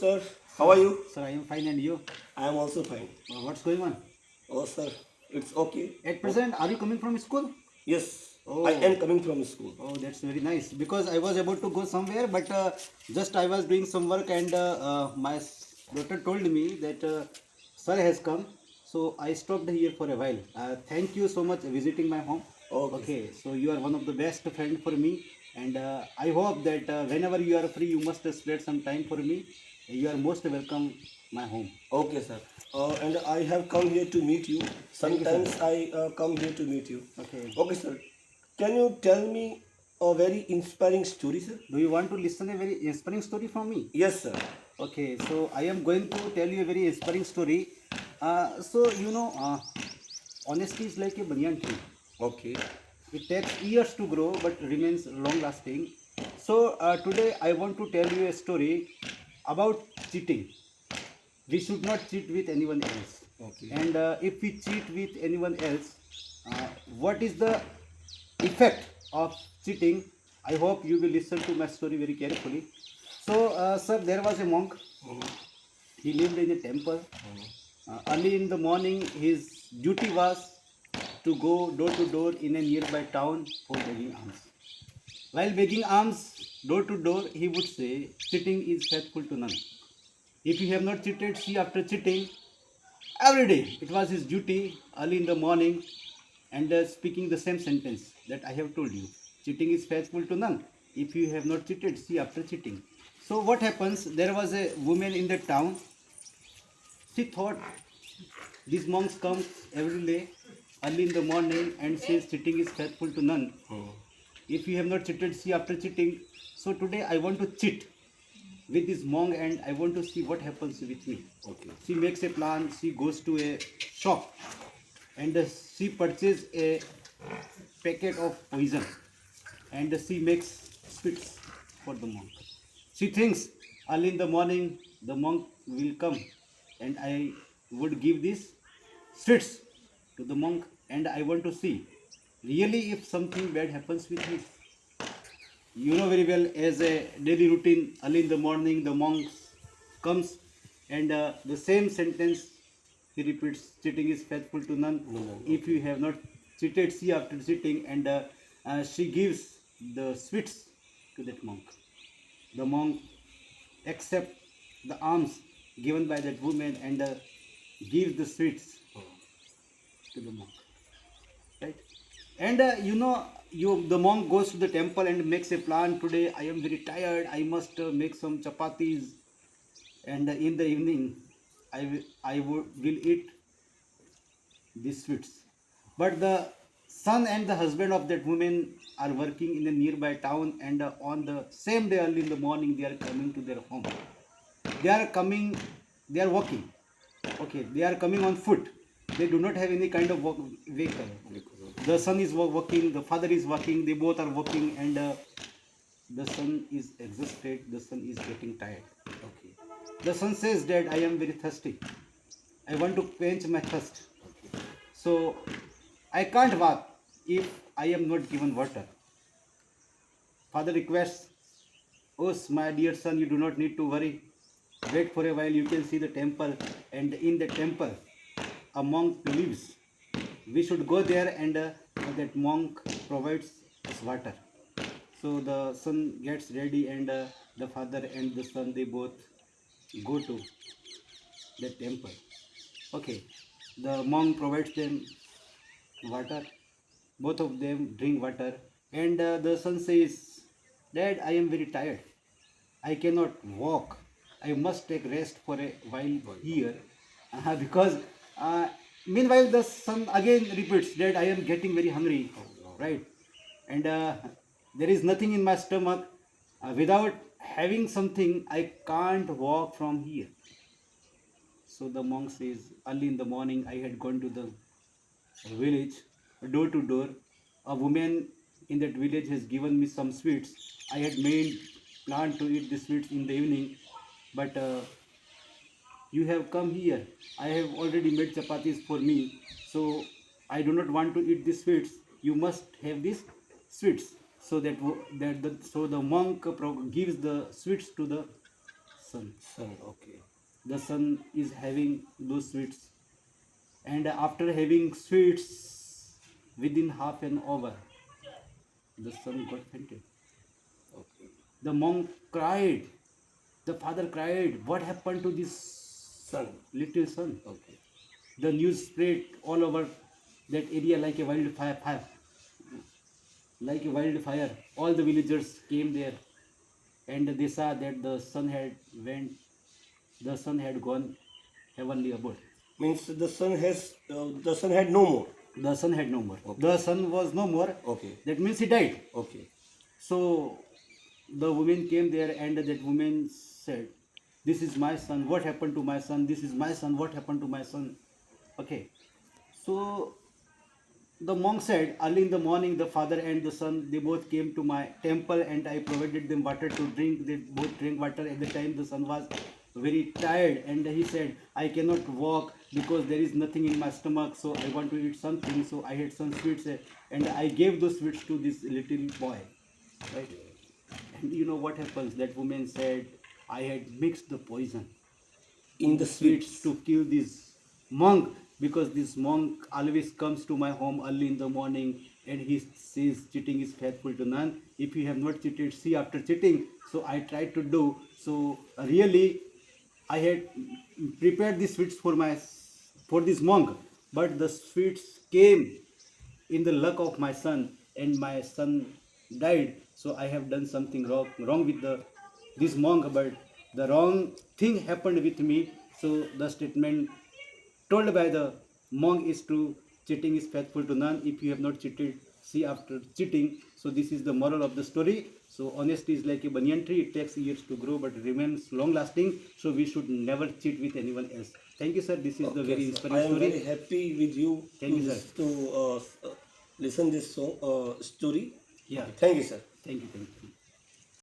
sir. How are you? Sir, I am fine, and you? I am also fine. What's going on? Oh, sir, it's okay. At present, are you coming from school? Yes, I Oh, am coming from school. oh, that's very nice. Because I was about to go somewhere, but just I was doing some work, and my daughter told me that sir has come. So I stopped here for a while. Thank you so much visiting my home. Okay, sir. Okay, so you are one of the best friend for me, and I hope that whenever you are free, you must spare some time for me. You are most welcome my home. Okay, sir. And I have come here to meet you. Thank you, sir. Sometimes I come here to meet you. Okay. Okay, sir. Can you tell me a very inspiring story, sir? Do you want to listen a very inspiring story from me? Yes, sir. Okay, so I am going to tell you a very inspiring story. Honesty is like a banyan tree. Okay. It takes years to grow but remains long lasting. So today I want to tell you a story about cheating. We should not cheat with anyone else. Okay. And if we cheat with anyone else, what is the effect of cheating? I hope you will listen to my story very carefully. So, sir, there was a monk. He lived in a temple. Early in the morning, his duty was to go door to door in a nearby town for begging alms. While begging alms door to door, he would say, cheating is faithful to none. If you have not cheated, see after cheating. Every day, it was his duty early in the morning and speaking the same sentence that I have told you. Cheating is faithful to none. If you have not cheated, see after cheating. So, what happens? There was a woman in the town. She thought these monks come every day early in the morning and says cheating is faithful to none. If you have not cheated, see after cheating. So, today I want to cheat with this monk and I want to see what happens with me. Okay. She makes a plan, she goes to a shop and she purchases a packet of poison and she makes sweets for the monk. She thinks early in the morning the monk will come and I would give these sweets to the monk and I want to see really if something bad happens with me. You know very well as a daily routine early in the morning the monk comes and the same sentence he repeats cheating is faithful to none. No, no, If you have not cheated see after cheating and she gives the sweets to that monk. The monk accept the alms given by that woman and gives the sweets to the monk, right? And the monk goes to the temple and makes a plan. Today I am very tired, I must make some chapatis and in the evening will eat these sweets. But the son and the husband of that woman are working in a nearby town and on the same day early in the morning they are coming to their home. They are coming, they are walking. Okay, they are coming on foot. They do not have any kind of vehicle. The son is walking, the father is walking, they both are walking and the son is exhausted, the son is getting tired. Okay. The son says, Dad, I am very thirsty. I want to quench my thirst. So I can't walk if I am not given water. Father requests, Oh, my dear son, you do not need to worry. Wait for a while, you can see the temple, and in the temple, a monk lives. We should go there, and that monk provides us water. So the son gets ready, and the father and the son they both go to the temple. Okay, the monk provides them water. Both of them drink water, and the son says, "Dad, I am very tired. I cannot walk. I must take rest for a while here because meanwhile the son again repeats that I am getting very hungry, right? And there is nothing in my stomach. Without having something, I can't walk from here. So the monk says, early in the morning, I had gone to the village, door to door. A woman in that village has given me some sweets. I had made plan to eat the sweets in the evening, but you have come here. I have already made chapatis for me, so I do not want to eat these sweets. You must have these sweets. So that the monk gives the sweets to the son. Son. Okay. The son is having those sweets, and after having sweets, within half an hour, the son got fainted. Okay. The monk cried. The father cried, "What happened to this Son. little son?" Okay. The news spread all over that area like a wildfire. Like a wildfire, all the villagers came there, and they saw that the son had gone heavenly abode. Means the son had no more. The son had no more. Okay. The son was no more. Okay. That means he died. Okay. So the woman came there, and that woman said, "This is my son. What happened to my son? This is my son. What happened to my son?" Okay. So the monk said, early in the morning, the father and the son, they both came to my temple, and I provided them water to drink. They both drank water. At the time, the son was very tired, and he said, "I cannot walk because there is nothing in my stomach, so I want to eat something." So I had some sweets, and I gave those sweets to this little boy. Right? And you know what happens? That woman said, "I had mixed the poison In the sweets sweets. to kill this monk, because this monk always comes to my home early in the morning, and he says cheating is faithful to none. If you have not cheated, see after cheating." So I tried to do. So really, I had prepared the sweets for this monk, but the sweets came in the luck of my son, and my son died. So I have done something wrong with this monk, but the wrong thing happened with me. So the statement told by the monk is true: cheating is faithful to none. If you have not cheated, see after cheating. So this is the moral of the story. So honesty is like a banyan tree. It takes years to grow, but remains long lasting. So we should never cheat with anyone else. Thank you, sir. This is the Okay, very sir. inspiring I am story. very happy with you Thank to you, sir. listen this story. Yeah. Thank you, sir. Thank you. Thank you.